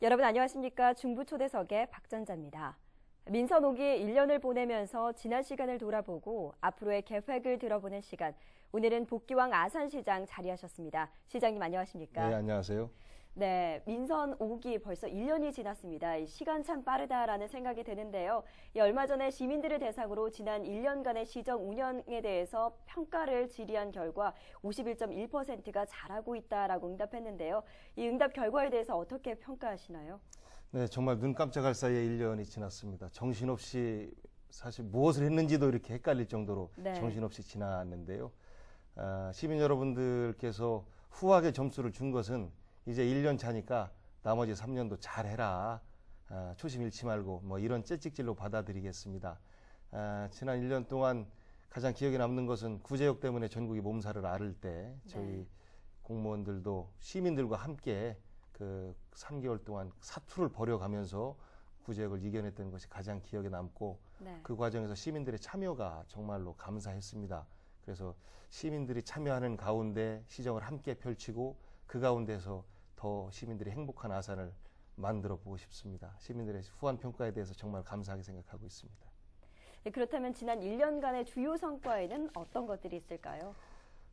여러분 안녕하십니까? 중부초대석의 박전자입니다. 민선 5기 1년을 보내면서 지난 시간을 돌아보고 앞으로의 계획을 들어보는 시간. 오늘은 복귀왕 아산시장 자리하셨습니다. 시장님 안녕하십니까? 네, 안녕하세요. 네, 민선 5기 벌써 1년이 지났습니다. 이 시간 참 빠르다라는 생각이 드는데요. 얼마 전에 시민들을 대상으로 지난 1년간의 시정 운영에 대해서 평가를 질의한 결과 51.1%가 잘하고 있다라고 응답했는데요. 이 응답 결과에 대해서 어떻게 평가하시나요? 네, 정말 눈 깜짝할 사이에 1년이 지났습니다. 정신없이 사실 무엇을 했는지도 이렇게 헷갈릴 정도로 네. 정신없이 지났는데요. 시민 여러분들께서 후하게 점수를 준 것은 이제 1년 차니까 나머지 3년도 잘해라. 초심 잃지 말고 뭐 이런 채찍질로 받아들이겠습니다. 지난 1년 동안 가장 기억에 남는 것은 구제역 때문에 전국이 몸살을 앓을 때 저희 네. 공무원들도 시민들과 함께 그 3개월 동안 사투를 벌여가면서 구제역을 이겨냈던 것이 가장 기억에 남고 네. 그 과정에서 시민들의 참여가 정말로 감사했습니다. 그래서 시민들이 참여하는 가운데 시정을 함께 펼치고 그 가운데서 더 시민들이 행복한 아산을 만들어 보고 싶습니다. 시민들의 후한 평가에 대해서 정말 감사하게 생각하고 있습니다. 네, 그렇다면 지난 1년간의 주요 성과에는 어떤 것들이 있을까요?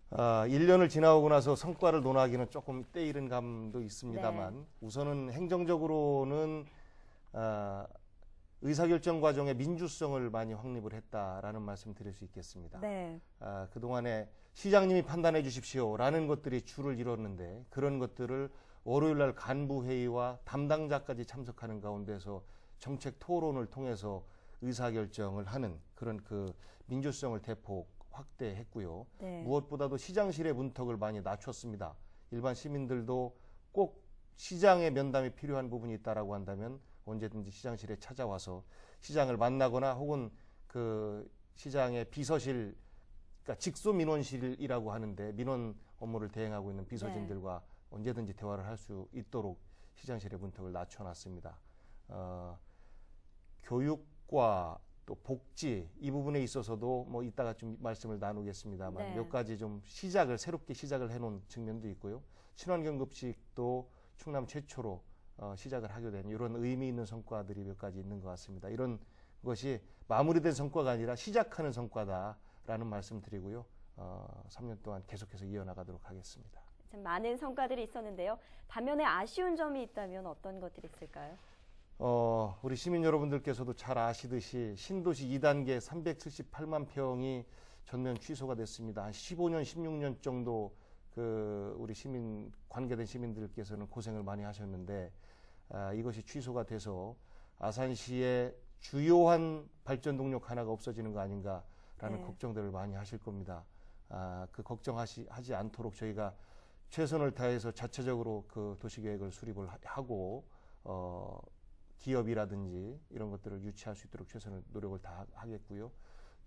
1년을 지나오고 나서 성과를 논하기는 조금 때이른 감도 있습니다만 네. 우선은 행정적으로는 의사결정 과정의 민주성을 많이 확립을 했다라는 말씀 드릴 수 있겠습니다. 네. 그동안에 시장님이 판단해 주십시오라는 것들이 줄을 이뤘는데 그런 것들을 월요일날 간부회의와 담당자까지 참석하는 가운데서 정책 토론을 통해서 의사결정을 하는 그런 그 민주성을 대폭 확대했고요. 네. 무엇보다도 시장실의 문턱을 많이 낮췄습니다. 일반 시민들도 꼭 시장의 면담이 필요한 부분이 있다라고 한다면 언제든지 시장실에 찾아와서 시장을 만나거나 혹은 그 시장의 비서실, 그러니까 직소민원실이라고 하는데 민원 업무를 대행하고 있는 비서진들과 언제든지 대화를 할 수 있도록 시장실의 문턱을 낮춰놨습니다. 교육과 또 복지 이 부분에 있어서도 뭐 이따가 좀 말씀을 나누겠습니다만 네. 몇 가지 좀 새롭게 시작을 해놓은 측면도 있고요. 친환경급식도 충남 최초로 시작을 하게 된 이런 의미 있는 성과들이 몇 가지 있는 것 같습니다. 이런 것이 마무리된 성과가 아니라 시작하는 성과다라는 말씀 드리고요. 3년 동안 계속해서 이어나가도록 하겠습니다. 참 많은 성과들이 있었는데요. 반면에 아쉬운 점이 있다면 어떤 것들이 있을까요? 우리 시민 여러분들께서도 잘 아시듯이 신도시 2단계 378만 평이 전면 취소가 됐습니다. 한 15년, 16년 정도 우리 관계된 시민들께서는 고생을 많이 하셨는데, 이것이 취소가 돼서 아산시의 주요한 발전 동력 하나가 없어지는 거 아닌가라는 걱정들을 많이 하실 겁니다. 그 걱정하지 않도록 저희가 최선을 다해서 자체적으로 그 도시계획을 수립을 하고, 기업이라든지 이런 것들을 유치할 수 있도록 최선의 노력을 다 하겠고요.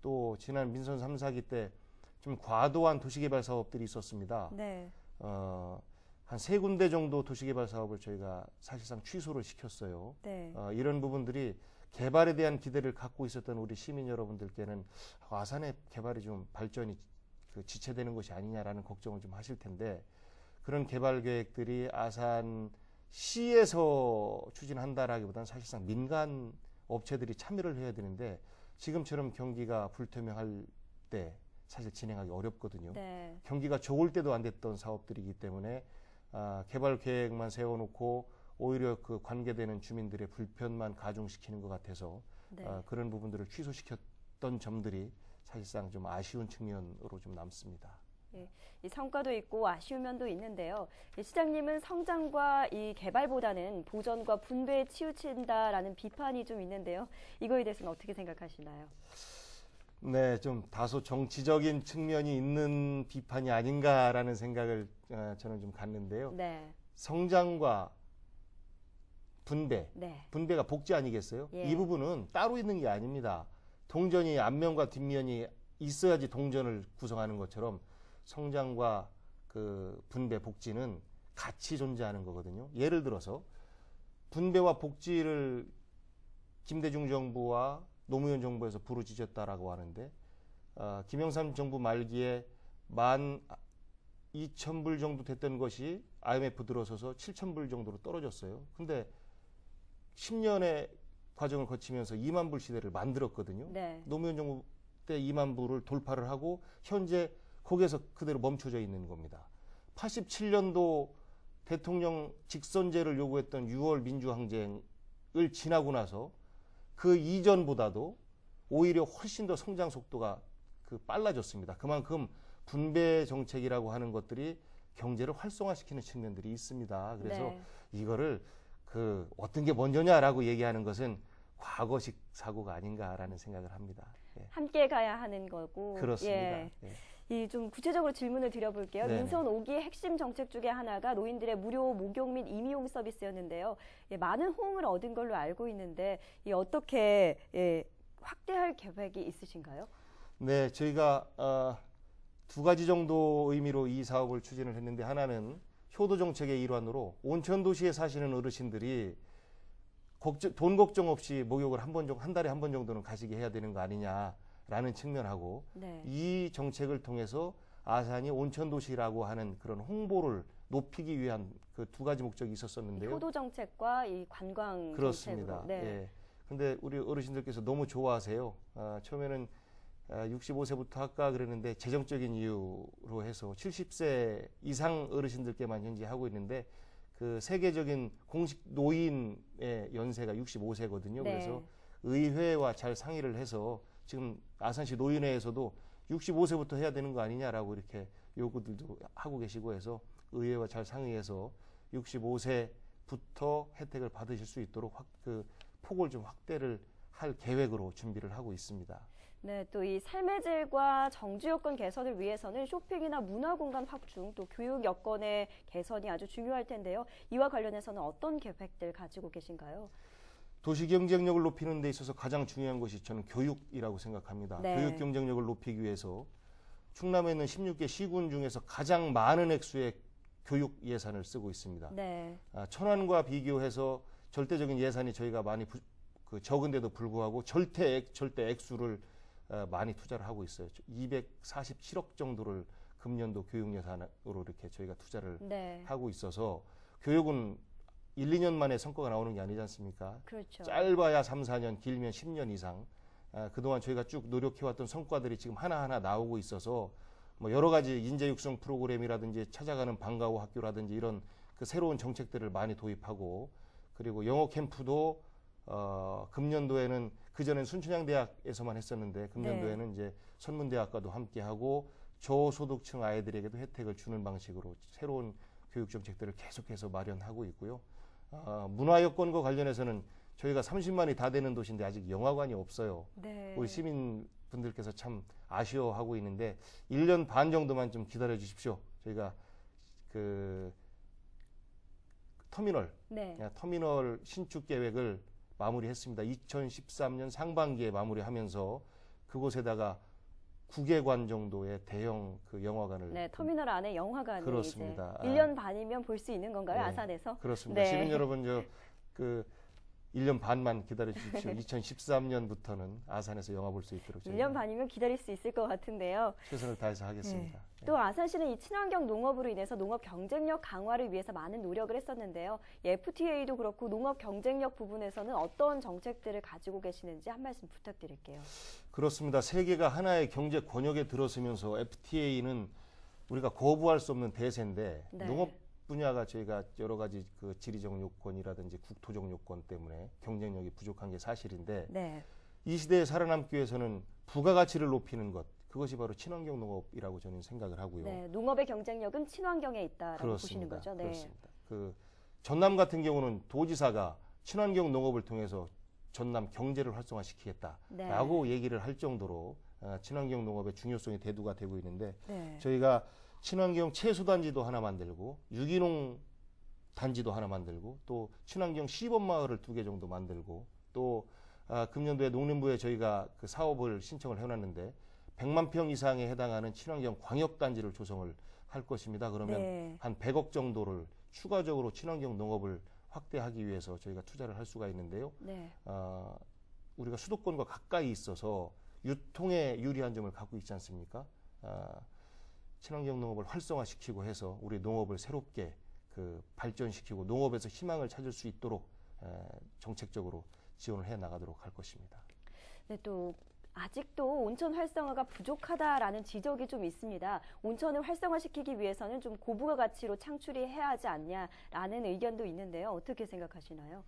또 지난 민선 3, 4기 때 좀 과도한 도시개발 사업들이 있었습니다. 네. 한 3군데 정도 도시개발 사업을 저희가 사실상 취소를 시켰어요. 네. 이런 부분들이 개발에 대한 기대를 갖고 있었던 우리 시민 여러분들께는 아산의 개발이 좀 발전이 지체되는 것이 아니냐라는 걱정을 좀 하실 텐데 그런 개발 계획들이 아산시에서 추진한다라기보다는 사실상 민간 업체들이 참여를 해야 되는데 지금처럼 경기가 불투명할 때 사실 진행하기 어렵거든요. 네. 경기가 좋을 때도 안 됐던 사업들이기 때문에 개발 계획만 세워놓고 오히려 그 관계되는 주민들의 불편만 가중시키는 것 같아서 네. 그런 부분들을 취소시켰던 점들이 사실상 좀 아쉬운 측면으로 좀 남습니다. 예, 이 성과도 있고 아쉬운 면도 있는데요. 시장님은 성장과 이 개발보다는 보전과 분배에 치우친다라는 비판이 좀 있는데요. 이거에 대해서는 어떻게 생각하시나요? 네, 좀 다소 정치적인 측면이 있는 비판이 아닌가라는 생각을 저는 좀 갖는데요. 네. 성장과 네. 분배가 복지 아니겠어요? 예. 이 부분은 따로 있는 게 아닙니다. 동전이 앞면과 뒷면이 있어야지 동전을 구성하는 것처럼 성장과 그 분배, 복지는 같이 존재하는 거거든요. 예를 들어서 분배와 복지를 김대중 정부와 노무현 정부에서 부르짖었다라고 하는데 김영삼 정부 말기에 12,000불 정도 됐던 것이 IMF 들어서서 7,000불 정도로 떨어졌어요. 근데 10년의 과정을 거치면서 2만 불 시대를 만들었거든요. 네. 노무현 정부 때 2만 불을 돌파를 하고 현재 거기에서 그대로 멈춰져 있는 겁니다. 87년도 대통령 직선제를 요구했던 6월 민주항쟁을 지나고 나서 그 이전보다도 오히려 훨씬 더 성장 속도가 빨라졌습니다. 그만큼 분배 정책이라고 하는 것들이 경제를 활성화시키는 측면들이 있습니다. 그래서 네. 이거를 어떤 게 먼저냐라고 얘기하는 것은 과거식 사고가 아닌가라는 생각을 합니다. 예. 함께 가야 하는 거고. 그렇습니다. 예. 예. 이 좀 구체적으로 질문을 드려볼게요. 네네. 민선 5기의 핵심 정책 중에 하나가 노인들의 무료 목욕 및 임용 서비스였는데요. 예, 많은 호응을 얻은 걸로 알고 있는데 어떻게 확대할 계획이 있으신가요? 네, 저희가 두 가지 정도 의미로 이 사업을 추진을 했는데 하나는 효도 정책의 일환으로 온천 도시에 사시는 어르신들이 돈 걱정 없이 목욕을 한 달에 한 번 정도는 가시게 해야 되는 거 아니냐라는 측면하고 네. 이 정책을 통해서 아산이 온천 도시라고 하는 그런 홍보를 높이기 위한 그 두 가지 목적이 있었었는데요. 효도 정책과 이 관광 그렇습니다. 정책으로. 네. 예. 근데 우리 어르신들께서 너무 좋아하세요. 처음에는 65세부터 할까 그랬는데 재정적인 이유로 해서 70세 이상 어르신들께만 현재 하고 있는데 그 세계적인 공식 노인의 연세가 65세거든요. 네. 그래서 의회와 잘 상의를 해서 지금 아산시 노인회에서도 65세부터 해야 되는 거 아니냐라고 이렇게 요구들도 하고 계시고 해서 의회와 잘 상의해서 65세부터 혜택을 받으실 수 있도록 폭을 좀 확대를 할 계획으로 준비를 하고 있습니다. 네, 또 이 삶의 질과 정주 여건 개선을 위해서는 쇼핑이나 문화 공간 확충, 또 교육 여건의 개선이 아주 중요할 텐데요. 이와 관련해서는 어떤 계획들 가지고 계신가요? 도시 경쟁력을 높이는 데 있어서 가장 중요한 것이 저는 교육이라고 생각합니다. 네. 교육 경쟁력을 높이기 위해서 충남에 있는 16개 시군 중에서 가장 많은 액수의 교육 예산을 쓰고 있습니다. 네. 천안과 비교해서 절대적인 예산이 저희가 많이 적은데도 불구하고 절대 액수를 많이 투자를 하고 있어요. 247억 정도를 금년도 교육 예산으로 이렇게 저희가 투자를 네. 하고 있어서 교육은 1, 2년 만에 성과가 나오는 게 아니지 않습니까? 그렇죠. 짧아야 3, 4년, 길면 10년 이상. 그동안 저희가 쭉 노력해왔던 성과들이 지금 하나하나 나오고 있어서 뭐 여러 가지 인재 육성 프로그램이라든지 찾아가는 방과후 학교라든지 이런 그 새로운 정책들을 많이 도입하고 그리고 영어 캠프도 금년도에는 그전엔 순천향대학에서만 했었는데 금년도에는 이제 선문대학과도 함께하고 저소득층 아이들에게도 혜택을 주는 방식으로 새로운 교육 정책들을 계속해서 마련하고 있고요. 문화 여건과 관련해서는 저희가 30만이 다 되는 도시인데 아직 영화관이 없어요. 네. 우리 시민분들께서 참 아쉬워하고 있는데 1년 반 정도만 좀 기다려 주십시오. 저희가 네. 터미널 신축 계획을 마무리했습니다. 2013년 상반기에 마무리하면서 그곳에다가 9개관 정도의 대형 영화관을 네, 터미널 안에 영화관이 그렇습니다. 이제 1년 반이면 볼 수 있는 건가요? 네, 아산에서? 그렇습니다. 네. 시민 여러분 1년 반만 기다려 주십시오. 2013년부터는 아산에서 영화 볼 수 있도록 1년 반이면 기다릴 수 있을 것 같은데요. 최선을 다해서 하겠습니다. 네. 또 아산시는 이 친환경 농업으로 인해서 농업 경쟁력 강화를 위해서 많은 노력을 했었는데요. FTA도 그렇고 농업 경쟁력 부분에서는 어떤 정책들을 가지고 계시는지 한 말씀 부탁드릴게요. 그렇습니다. 세계가 하나의 경제 권역에 들어서면서 FTA는 우리가 거부할 수 없는 대세인데 네. 농업 분야가 저희가 여러 가지 지리적 요건이라든지 국토적 요건 때문에 경쟁력이 부족한 게 사실인데 네. 이 시대에 살아남기 위해서는 부가가치를 높이는 것 그것이 바로 친환경 농업이라고 저는 생각을 하고요. 네, 농업의 경쟁력은 친환경에 있다라고 보시는 그렇습니다. 거죠. 네. 그렇습니다. 전남 같은 경우는 도지사가 친환경 농업을 통해서 전남 경제를 활성화시키겠다라고 얘기를 할 정도로 친환경 농업의 중요성이 대두가 되고 있는데 네. 저희가 친환경 채소단지도 하나 만들고 유기농 단지도 하나 만들고 또 친환경 시범마을을 2개 정도 만들고 또 금년도에 농림부에 저희가 그 사업을 신청을 해놨는데 100만 평 이상에 해당하는 친환경 광역단지를 조성을 할 것입니다. 그러면 네. 한 100억 정도를 추가적으로 친환경 농업을 확대하기 위해서 저희가 투자를 할 수가 있는데요. 네. 우리가 수도권과 가까이 있어서 유통에 유리한 점을 갖고 있지 않습니까? 친환경 농업을 활성화시키고 해서 우리 농업을 새롭게 발전시키고 농업에서 희망을 찾을 수 있도록 정책적으로 지원을 해 나가도록 할 것입니다. 네, 또 아직도 온천 활성화가 부족하다라는 지적이 좀 있습니다. 온천을 활성화시키기 위해서는 좀 고부가 가치로 창출이 해야 하지 않냐라는 의견도 있는데요. 어떻게 생각하시나요?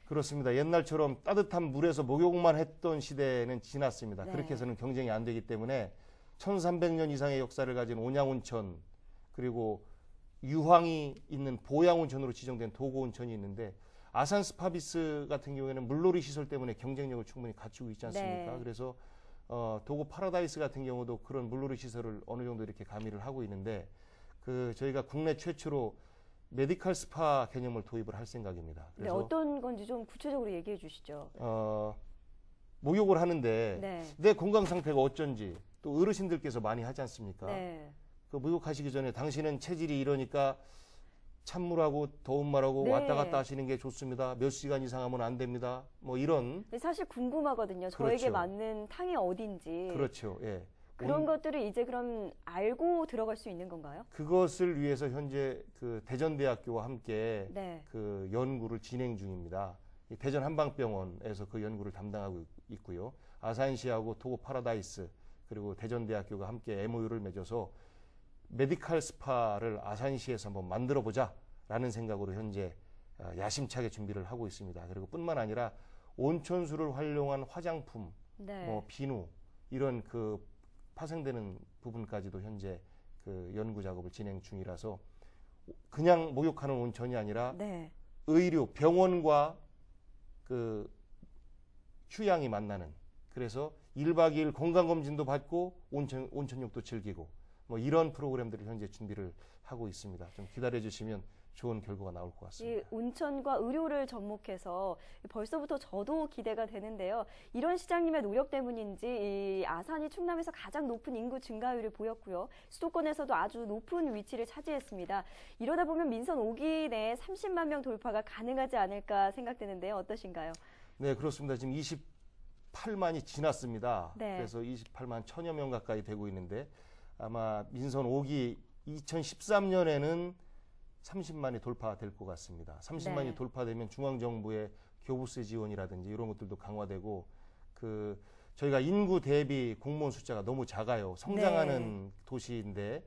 그렇습니다. 옛날처럼 따뜻한 물에서 목욕만 했던 시대는 지났습니다. 네. 그렇게 해서는 경쟁이 안 되기 때문에 1300년 이상의 역사를 가진 온양온천, 그리고 유황이 있는 보양온천으로 지정된 도고온천이 있는데, 아산 스파비스 같은 경우에는 물놀이 시설 때문에 경쟁력을 충분히 갖추고 있지 않습니까? 네. 그래서 도고 파라다이스 같은 경우도 그런 물놀이 시설을 어느 정도 이렇게 가미를 하고 있는데, 저희가 국내 최초로 메디컬 스파 개념을 도입을 할 생각입니다. 네, 어떤 건지 좀 구체적으로 얘기해 주시죠. 목욕을 하는데 네. 내 건강 상태가 어쩐지, 또 어르신들께서 많이 하지 않습니까? 네. 그 목욕하시기 전에 당신은 체질이 이러니까 찬물하고 더운 말하고 네. 왔다 갔다 하시는 게 좋습니다. 몇 시간 이상 하면 안 됩니다. 뭐 이런. 근데 사실 궁금하거든요. 저에게 그렇죠. 맞는 탕이 어딘지. 그렇죠. 예. 그런 것들을 이제 그럼 알고 들어갈 수 있는 건가요? 그것을 위해서 현재 그 대전대학교와 함께 네. 그 연구를 진행 중입니다. 이 대전 한방병원에서 그 연구를 담당하고 있고요. 아산시하고 도고 파라다이스, 그리고 대전대학교가 함께 MOU를 맺어서 메디컬 스파를 아산시에서 한번 만들어 보자라는 생각으로 현재 야심차게 준비를 하고 있습니다. 그리고 뿐만 아니라 온천수를 활용한 화장품, 네. 비누, 이런 그 파생되는 부분까지도 현재 그 연구 작업을 진행 중이라서, 그냥 목욕하는 온천이 아니라 네. 의료, 병원과 그 휴양이 만나는, 그래서 1박 2일 건강검진도 받고 온천욕도 즐기고, 뭐 이런 프로그램들을 현재 준비를 하고 있습니다. 좀 기다려 주시면 좋은 결과가 나올 것 이 같습니다. 온천과 의료를 접목해서 벌써부터 저도 기대가 되는데요. 이런 시장님의 노력 때문인지 이 아산이 충남에서 가장 높은 인구 증가율을 보였고요. 수도권에서도 아주 높은 위치를 차지했습니다. 이러다 보면 민선 5기 내에 30만 명 돌파가 가능하지 않을까 생각되는데요. 어떠신가요? 네, 그렇습니다. 지금 28만이 지났습니다. 네. 그래서 28만 1000여 명 가까이 되고 있는데, 아마 민선 5기 2013년에는 30만이 돌파될 것 같습니다. 30만이 네. 돌파되면 중앙정부의 교부세 지원이라든지 이런 것들도 강화되고, 저희가 인구 대비 공무원 숫자가 너무 작아요. 성장하는 도시인데,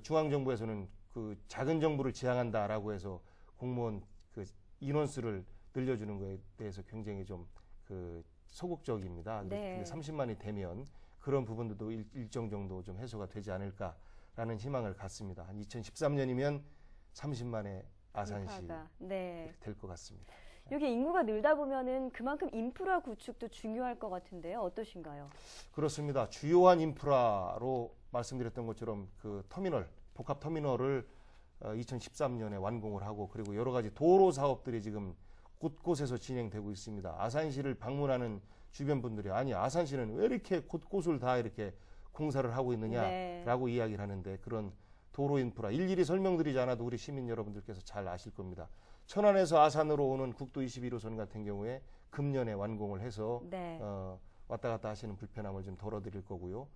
중앙정부에서는 작은 정부를 지향한다라고 해서 공무원 인원수를 늘려주는 것에 대해서 굉장히 좀 소극적입니다. 네. 근데 30만이 되면 그런 부분들도 일정 정도 좀 해소가 되지 않을까라는 희망을 갖습니다. 한 2013년이면 30만의 아산시 네. 될 것 같습니다. 여기 인구가 늘다 보면은 그만큼 인프라 구축도 중요할 것 같은데요. 어떠신가요? 그렇습니다. 주요한 인프라로 말씀드렸던 것처럼 복합 터미널을 2013년에 완공을 하고, 그리고 여러 가지 도로 사업들이 지금 곳곳에서 진행되고 있습니다. 아산시를 방문하는 주변 분들이, 아니 아산시는 왜 이렇게 곳곳을 다 이렇게 공사를 하고 있느냐라고 이야기를 하는데, 그런 도로 인프라 일일이 설명드리지 않아도 우리 시민 여러분들께서 잘 아실 겁니다. 천안에서 아산으로 오는 국도 21호선 같은 경우에 금년에 완공을 해서 왔다 갔다 하시는 불편함을 좀 덜어드릴 거고요.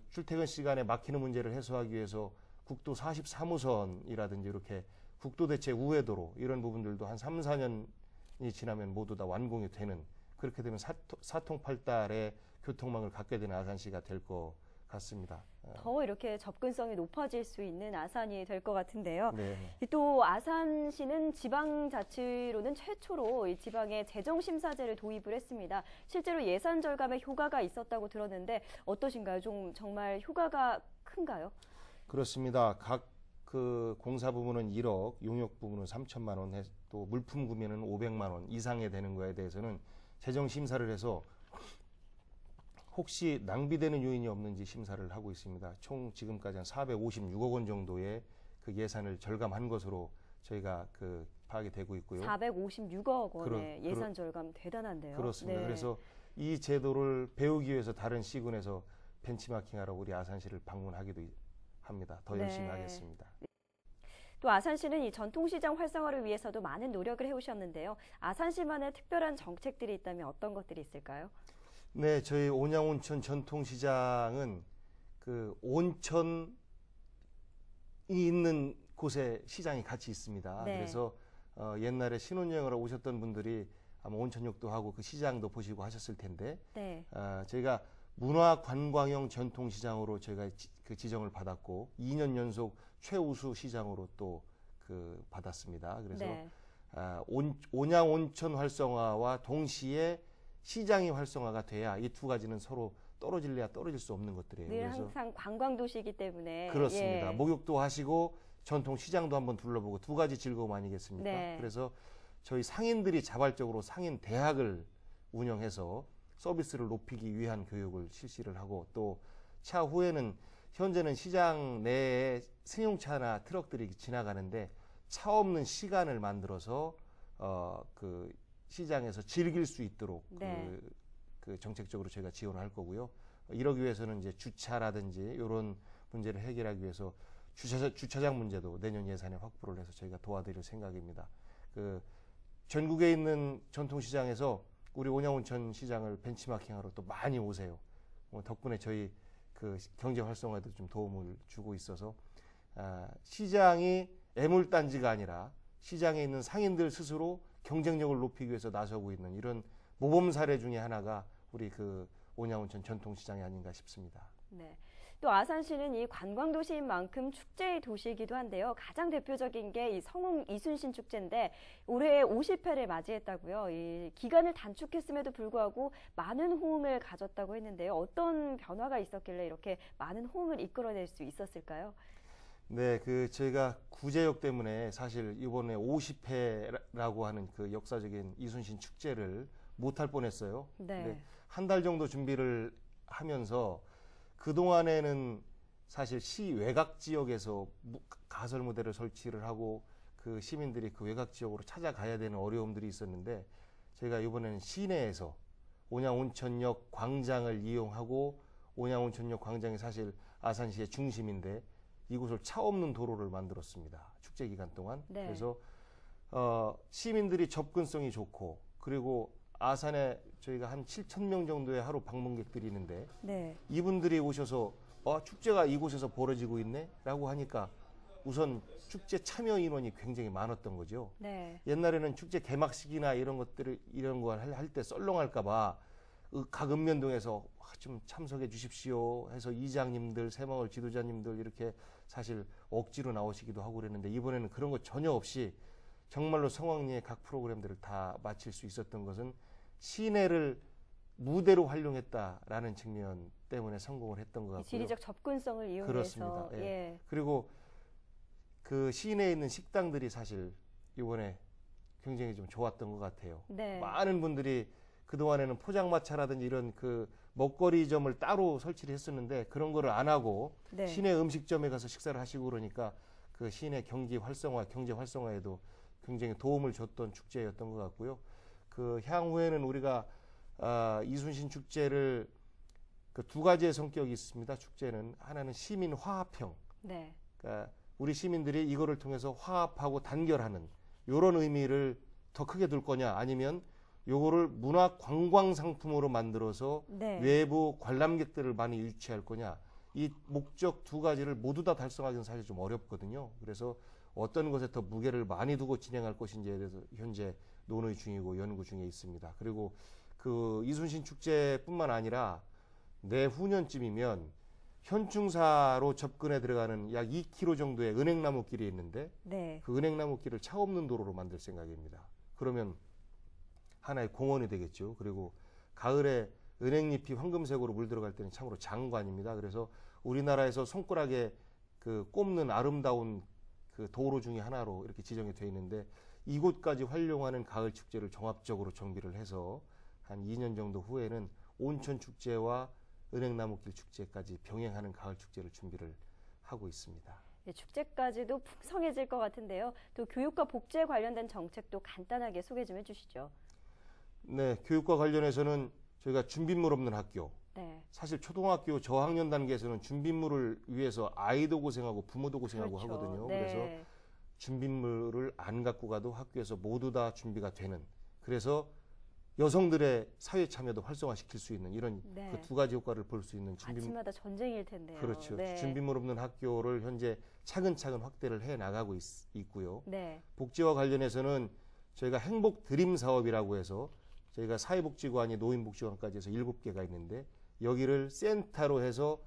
출퇴근 시간에 막히는 문제를 해소하기 위해서 국도 43호선이라든지 이렇게 국도 대체 우회도로, 이런 부분들도 한 3, 4년이 지나면 모두 다 완공이 되는, 그렇게 되면 사통팔달의 교통망을 갖게 되는 아산시가 될 것 같습니다. 더 이렇게 접근성이 높아질 수 있는 아산이 될 것 같은데요. 네. 또 아산시는 지방자치로는 최초로 이 지방의 재정심사제를 도입을 했습니다. 실제로 예산 절감에 효과가 있었다고 들었는데 어떠신가요? 정말 효과가 큰가요? 그렇습니다. 각 공사 부문은 1억, 용역 부문은 3천만 원, 또 물품 구매는 500만 원 이상에 되는 거에 대해서는 재정 심사를 해서 혹시 낭비되는 요인이 없는지 심사를 하고 있습니다. 총 지금까지 한 456억 원 정도의 그 예산을 절감한 것으로 저희가 파악이 되고 있고요. 456억 원의 예산 절감 대단한데요. 그렇습니다. 그래서 이 제도를 배우기 위해서 다른 시군에서 벤치마킹하러 우리 아산시를 방문하기도 합니다. 더 열심히 하겠습니다. 또 아산시는 이 전통시장 활성화를 위해서도 많은 노력을 해오셨는데요. 아산시만의 특별한 정책들이 있다면 어떤 것들이 있을까요? 네, 저희 온양온천 전통시장은 온천이 있는 곳에 시장이 같이 있습니다. 그래서 옛날에 신혼여행을 오셨던 분들이 아마 온천욕도 하고 그 시장도 보시고 하셨을 텐데 네. 저희가 문화관광형 전통시장으로 저희가 그 지정을 받았고 2년 연속 최우수 시장으로 또 그 받았습니다. 그래서 네. 온양 온천 활성화와 동시에 시장이 활성화가 돼야 이 두 가지는 서로 떨어질래야 떨어질 수 없는 것들이에요. 늘 그래서 항상 관광 도시이기 때문에 그렇습니다. 예. 목욕도 하시고 전통 시장도 한번 둘러보고 두 가지 즐거움 아니겠습니까? 네. 그래서 저희 상인들이 자발적으로 상인 대학을 운영해서 서비스를 높이기 위한 교육을 실시를 하고 또 차후에는 현재는 시장 내에 승용차나 트럭들이 지나가는데 차 없는 시간을 만들어서 그 시장에서 즐길 수 있도록 네. 그 정책적으로 저희가 지원을 할 거고요. 이러기 위해서는 이제 주차라든지 이런 문제를 해결하기 위해서 주차장 문제도 내년 예산에 확보를 해서 저희가 도와드릴 생각입니다. 그 전국에 있는 전통시장에서 우리 온양온천 시장을 벤치마킹하러 또 많이 오세요. 덕분에 저희 그 경제 활성화에도 좀 도움을 주고 있어서 시장이 애물단지가 아니라 시장에 있는 상인들 스스로 경쟁력을 높이기 위해서 나서고 있는 이런 모범 사례 중에 하나가 우리 그 온양온천 전통시장이 아닌가 싶습니다. 네. 또 아산시는 이 관광 도시인 만큼 축제의 도시이기도 한데요. 가장 대표적인 게 이 성흥 이순신 축제인데 올해 50회를 맞이했다고요. 이 기간을 단축했음에도 불구하고 많은 호응을 가졌다고 했는데요. 어떤 변화가 있었길래 이렇게 많은 호응을 이끌어낼 수 있었을까요? 네, 그 저희가 구제역 때문에 사실 이번에 50회라고 하는 그 역사적인 이순신 축제를 못할 뻔했어요. 네. 한 달 정도 준비를 하면서 그동안에는 사실 시 외곽 지역에서 가설 무대를 설치를 하고 그 시민들이 그 외곽 지역으로 찾아가야 되는 어려움들이 있었는데 저희가 이번에는 시내에서 온양온천역 광장을 이용하고 온양온천역 광장이 사실 아산시의 중심인데 이곳을 차 없는 도로를 만들었습니다. 축제 기간 동안. 네. 그래서 시민들이 접근성이 좋고 그리고 아산에 저희가 한 7,000명 정도의 하루 방문객들이 있는데 네. 이분들이 오셔서 축제가 이곳에서 벌어지고 있네? 라고 하니까 우선 축제 참여 인원이 굉장히 많았던 거죠. 네. 옛날에는 축제 개막식이나 이런 거 할 때 썰렁할까봐 각 읍면동에서 좀 참석해 주십시오 해서 이장님들, 새마을 지도자님들 이렇게 사실 억지로 나오시기도 하고 그랬는데 이번에는 그런 거 전혀 없이 정말로 성황리의 각 프로그램들을 다 마칠 수 있었던 것은 시내를 무대로 활용했다라는 측면 때문에 성공을 했던 것 같고요. 지리적 접근성을 이용해서 그렇습니다. 예. 예. 그리고 그 시내에 있는 식당들이 사실 이번에 굉장히 좀 좋았던 것 같아요. 네. 많은 분들이 그동안에는 포장마차라든지 이런 그 먹거리점을 따로 설치를 했었는데 그런 거를 안 하고 네. 시내 음식점에 가서 식사를 하시고 그러니까 그 시내 경제 활성화에도 굉장히 도움을 줬던 축제였던 것 같고요. 그 향후에는 우리가 이순신 축제를 그 두 가지의 성격이 있습니다. 축제는 하나는 시민 화합형. 네. 그러니까 우리 시민들이 이거를 통해서 화합하고 단결하는 이런 의미를 더 크게 둘 거냐 아니면 요거를 문화 관광 상품으로 만들어서 네. 외부 관람객들을 많이 유치할 거냐 이 목적 두 가지를 모두 다 달성하기는 사실 좀 어렵거든요. 그래서 어떤 것에 더 무게를 많이 두고 진행할 것인지에 대해서 현재 논의 중이고 연구 중에 있습니다. 그리고 그 이순신 축제뿐만 아니라 내후년쯤이면 현충사로 접근해 들어가는 약 2km 정도의 은행나무길이 있는데 네. 그 은행나무길을 차 없는 도로로 만들 생각입니다. 그러면 하나의 공원이 되겠죠. 그리고 가을에 은행잎이 황금색으로 물들어갈 때는 참으로 장관입니다. 그래서 우리나라에서 손가락에 그 꼽는 아름다운 그 도로 중에 하나로 이렇게 지정이 되어 있는데 이곳까지 활용하는 가을 축제를 종합적으로 정비를 해서 한 2년 정도 후에는 온천 축제와 은행나무길 축제까지 병행하는 가을 축제를 준비를 하고 있습니다. 네, 축제까지도 풍성해질 것 같은데요. 또 교육과 복지에 관련된 정책도 간단하게 소개 좀 해주시죠. 네, 교육과 관련해서는 저희가 준비물 없는 학교. 네. 사실 초등학교 저학년 단계에서는 준비물을 위해서 아이도 고생하고 부모도 고생하고 그렇죠. 하거든요. 네. 그래서 준비물을 안 갖고 가도 학교에서 모두 다 준비가 되는. 그래서 여성들의 사회 참여도 활성화시킬 수 있는 이런 네. 그 두 가지 효과를 볼 수 있는 아침마다 전쟁일 텐데요. 그렇죠. 네. 준비물 없는 학교를 현재 차근차근 확대를 해 나가고 있고요. 네. 복지와 관련해서는 저희가 행복 드림 사업이라고 해서 저희가 사회복지관이 노인복지관까지 해서 7개가 있는데 여기를 센터로 해서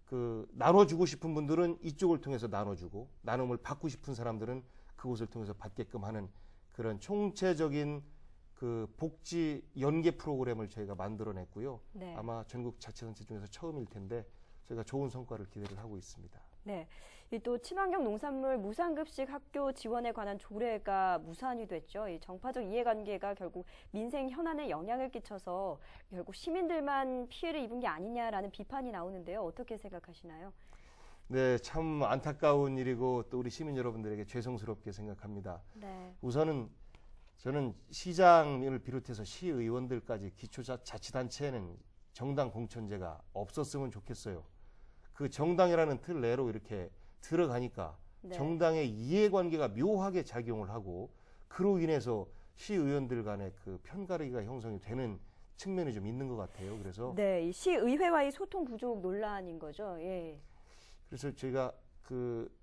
그 나눠주고 싶은 분들은 이쪽을 통해서 나눠주고 나눔을 받고 싶은 사람들은 그곳을 통해서 받게끔 하는 그런 총체적인 그 복지 연계 프로그램을 저희가 만들어냈고요. 네. 아마 전국 자치단체 중에서 처음일 텐데 저희가 좋은 성과를 기대를 하고 있습니다. 네. 이 또 친환경 농산물 무상급식 학교 지원에 관한 조례가 무산이 됐죠. 이 정파적 이해관계가 결국 민생 현안에 영향을 끼쳐서 결국 시민들만 피해를 입은 게 아니냐라는 비판이 나오는데요. 어떻게 생각하시나요? 네, 참 안타까운 일이고 또 우리 시민 여러분들에게 죄송스럽게 생각합니다. 네. 우선은 저는 시장을 비롯해서 시의원들까지 기초자치단체에는 정당 공천제가 없었으면 좋겠어요. 그 정당이라는 틀 내로 이렇게 들어가니까 네. 정당의 이해관계가 묘하게 작용을 하고 그로 인해서 시의원들 간의 그 편가르기가 형성이 되는 측면이 좀 있는 것 같아요. 그래서 네, 이 시의회와의 소통 부족 논란인 거죠. 예. 그래서 저희가 그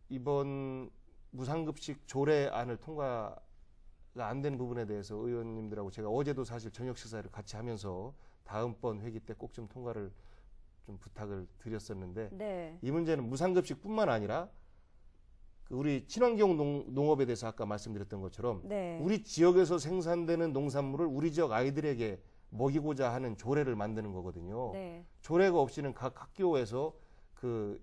이번 무상급식 조례안을 통과가 안 된 부분에 대해서 의원님들하고 제가 어제도 사실 저녁 식사를 같이 하면서 다음번 회기 때 꼭 좀 통과를 좀 부탁을 드렸었는데 네. 이 문제는 무상급식뿐만 아니라 그 우리 친환경 농업에 대해서 아까 말씀드렸던 것처럼 네. 우리 지역에서 생산되는 농산물을 우리 지역 아이들에게 먹이고자 하는 조례를 만드는 거거든요. 네. 조례가 없이는 각 학교에서 그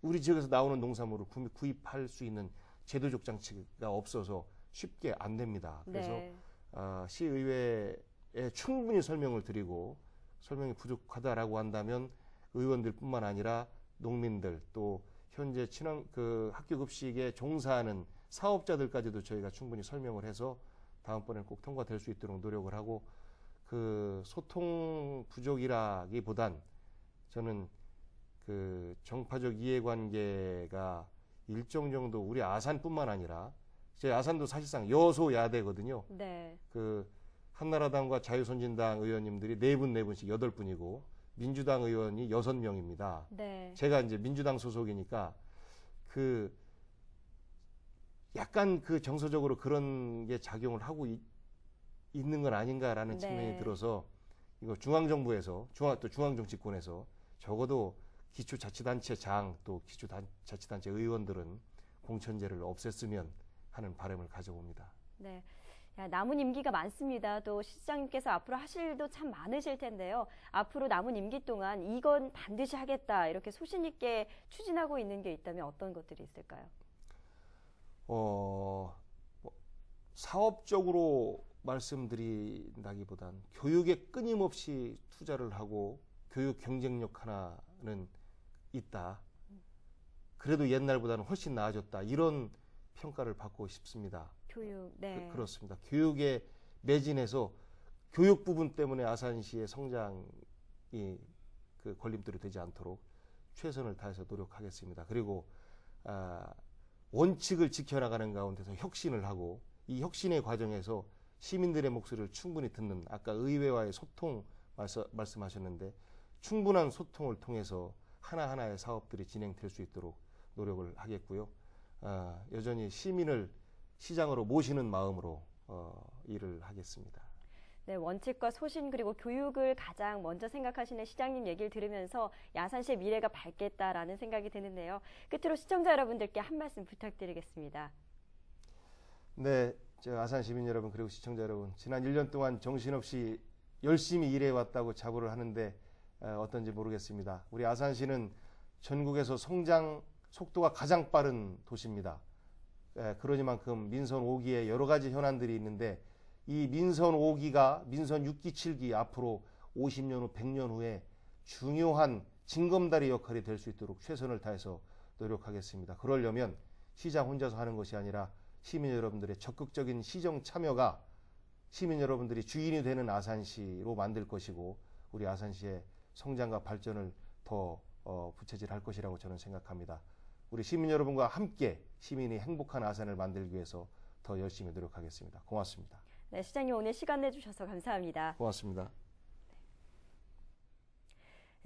우리 지역에서 나오는 농산물을 구입할 수 있는 제도적 장치가 없어서 쉽게 안 됩니다. 그래서 네. 시의회에 충분히 설명을 드리고 설명이 부족하다라고 한다면 의원들뿐만 아니라 농민들 또 현재 그 학교 급식에 종사하는 사업자들까지도 저희가 충분히 설명을 해서 다음번에는 꼭 통과될 수 있도록 노력을 하고 그 소통 부족이라기보단 저는 그 정파적 이해관계가 일정 정도 우리 아산뿐만 아니라 제 아산도 사실상 여소야대거든요. 네. 그 한나라당과 자유선진당 의원님들이 4분씩 8분이고 민주당 의원이 6명입니다. 네. 제가 이제 민주당 소속이니까 그 약간 그 정서적으로 그런 게 작용을 하고 있는 건 아닌가라는 네. 측면이 들어서 이거 중앙정부에서 또 중앙정치권에서 적어도 기초자치단체장 또 기초자치단체 의원들은 공천제를 없앴으면 하는 바람을 가져봅니다. 네. 남은 임기가 많습니다. 또 시장님께서 앞으로 하실 일도 참 많으실 텐데요. 앞으로 남은 임기 동안 이건 반드시 하겠다 이렇게 소신 있게 추진하고 있는 게 있다면 어떤 것들이 있을까요? 사업적으로 말씀드린다기보단 교육에 끊임없이 투자를 하고 교육 경쟁력 하나는 있다. 그래도 옛날보다는 훨씬 나아졌다. 이런 평가를 받고 싶습니다. 교육, 네. 그렇습니다. 교육에 매진해서 교육 부분 때문에 아산시의 성장이 그 걸림돌이 되지 않도록 최선을 다해서 노력하겠습니다. 그리고 원칙을 지켜나가는 가운데서 혁신을 하고 이 혁신의 과정에서 시민들의 목소리를 충분히 듣는 아까 의회와의 소통 말씀하셨는데 충분한 소통을 통해서 하나하나의 사업들이 진행될 수 있도록 노력을 하겠고요. 여전히 시민을 시장으로 모시는 마음으로 일을 하겠습니다. 네, 원칙과 소신 그리고 교육을 가장 먼저 생각하시는 시장님 얘기를 들으면서 야산시의 미래가 밝겠다라는 생각이 드는데요. 끝으로 시청자 여러분들께 한 말씀 부탁드리겠습니다. 네, 아산 시민 여러분 그리고 시청자 여러분 지난 1년 동안 정신없이 열심히 일해왔다고 자부를 하는데 어떤지 모르겠습니다. 우리 아산시는 전국에서 성장 속도가 가장 빠른 도시입니다. 그러니만큼 민선 5기에 여러 가지 현안들이 있는데 이 민선 5기가 민선 6기, 7기 앞으로 50년 후, 100년 후에 중요한 징검다리 역할이 될 수 있도록 최선을 다해서 노력하겠습니다. 그러려면 시장 혼자서 하는 것이 아니라 시민 여러분들의 적극적인 시정 참여가 시민 여러분들이 주인이 되는 아산시로 만들 것이고 우리 아산시의 성장과 발전을 더 부채질할 것이라고 저는 생각합니다. 우리 시민 여러분과 함께 시민이 행복한 아산을 만들기 위해서 더 열심히 노력하겠습니다. 고맙습니다. 네, 시장님 오늘 시간 내주셔서 감사합니다. 고맙습니다.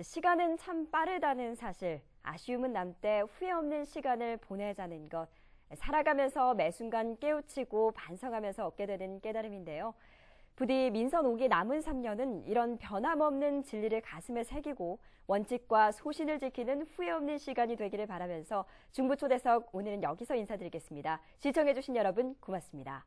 시간은 참 빠르다는 사실, 아쉬움은 남되 후회 없는 시간을 보내자는 것, 살아가면서 매 순간 깨우치고 반성하면서 얻게 되는 깨달음인데요. 부디 민선 5기 남은 3년은 이런 변함없는 진리를 가슴에 새기고 원칙과 소신을 지키는 후회 없는 시간이 되기를 바라면서 중부초대석 오늘은 여기서 인사드리겠습니다. 시청해주신 여러분 고맙습니다.